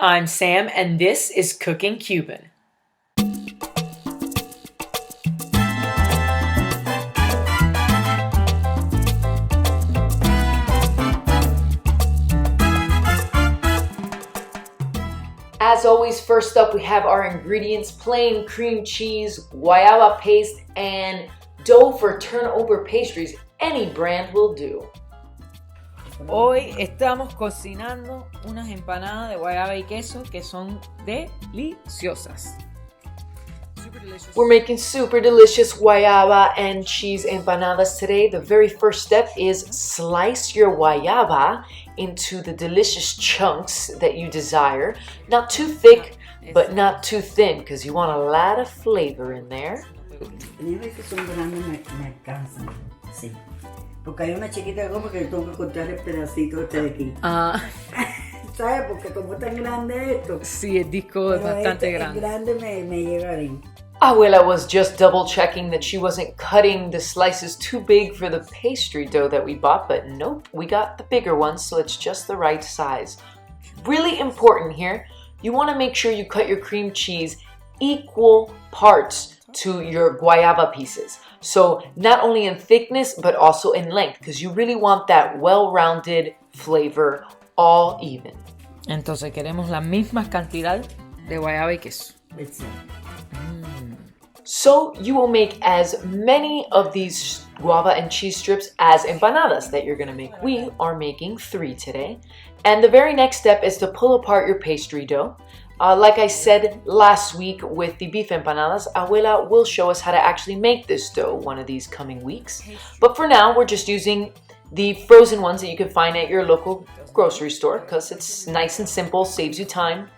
I'm Sam, and this is Cooking Cuban. As always, first up we have our ingredients: plain cream cheese, guayaba paste, and dough for turnover pastries. Any brand will do. Hoy estamos cocinando unas empanadas de guayaba y queso que son deliciosas. We're making super delicious guayaba and cheese empanadas today. The very first step is slice your guayaba into the delicious chunks that you desire. Not too thick, but not too thin, because you want a lot of flavor in there. Que son grandes me alcanzan, sí. Porque hay una chiquita como que tengo que cortar el pedacito este de aquí. ¿Sabes? Porque como es tan grande esto. Sí, el disco es bastante grande. El grande me llega bien. Abuela was just double checking that she wasn't cutting the slices too big for the pastry dough that we bought, but nope, we got the bigger ones, so it's just the right size. Really important here, you want to make sure you cut your cream cheese equal parts to your guayaba pieces. So not only in thickness, but also in length, because you really want that well-rounded flavor all even. Entonces queremos la misma cantidad de guayaba y queso. So you will make as many of these guava and cheese strips as empanadas that you're going to make. We are making 3 today. And the very next step is to pull apart your pastry dough. Like I said last week with the beef empanadas, Abuela will show us how to actually make this dough one of these coming weeks. But for now, we're just using the frozen ones that you can find at your local grocery store, because it's nice and simple, saves you time,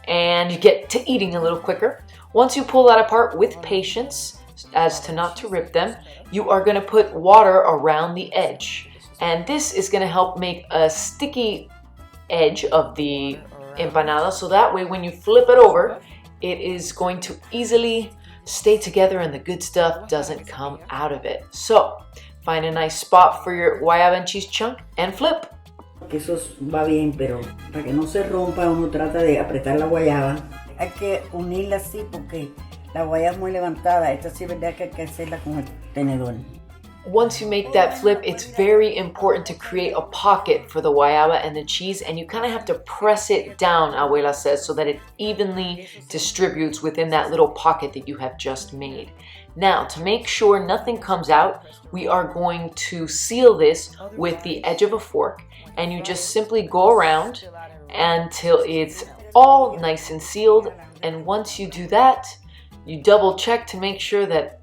and you get to eating a little quicker. Once you pull that apart with patience, as to not to rip them, you are going to put water around the edge. And this is going to help make a sticky edge of the empanada, so that way when you flip it over, it is going to easily stay together and the good stuff doesn't come out of it. So, find a nice spot for your guayaba and cheese chunk and flip. Eso va bien, pero para que no se rompa uno trata de apretar la guayaba. Hay que unirla así porque la guayaba es muy levantada. Esta sí es verdad que hay que hacerla con el tenedor. Once you make that flip, it's very important to create a pocket for the guayaba and the cheese, and you kind of have to press it down, Abuela says, so that it evenly distributes within that little pocket that you have just made. Now, to make sure nothing comes out, we are going to seal this with the edge of a fork, and you just simply go around until it's all nice and sealed. And once you do that, you double check to make sure that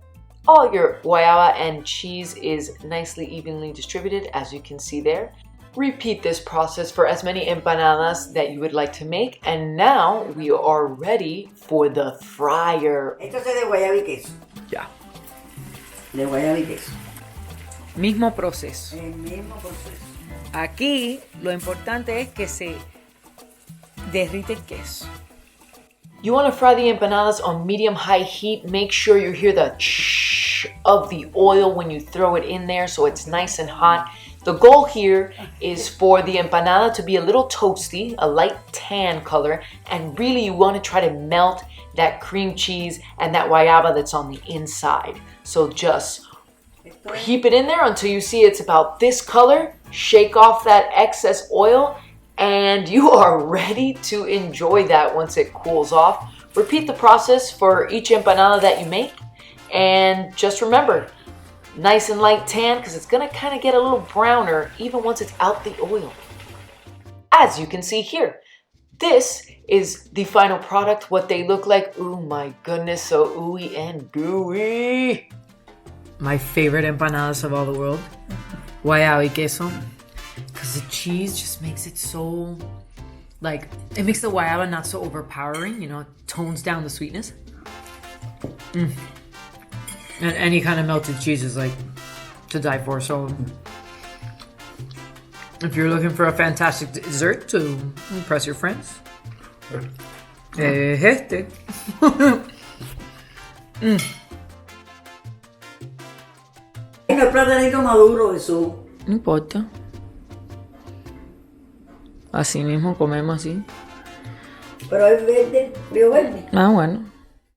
all your guayaba and cheese is nicely evenly distributed, as you can see there. Repeat this process for as many empanadas that you would like to make, and now we are ready for the fryer. Esto es de guayaba y queso. Ya. De guayaba y queso. Mismo proceso. El mismo proceso. Aquí lo importante es que se derrite el queso. You want to fry the empanadas on medium-high heat. Make sure you hear the shh of the oil when you throw it in there, so it's nice and hot. The goal here is for the empanada to be a little toasty, a light tan color, and really you want to try to melt that cream cheese and that guayaba that's on the inside. So just keep it in there until you see it's about this color. Shake off that excess oil, and you are ready to enjoy that once it cools off. Repeat the process for each empanada that you make, and just remember, nice and light tan, because it's going to kind of get a little browner even once it's out the oil. As you can see here, this is the final product, what they look like. Oh my goodness, so ooey and gooey. My favorite empanadas of all the world. Guayaba y queso. Because the cheese just makes it so, like, it makes the guayaba not so overpowering, you know, it tones down the sweetness. And any kind of melted cheese is, like, to die for. So, if you're looking for a fantastic dessert to impress your friends, este. El platanito maduro, eso. No importa. Así mismo comemos así. Pero es verde, frío verde. Ah, bueno.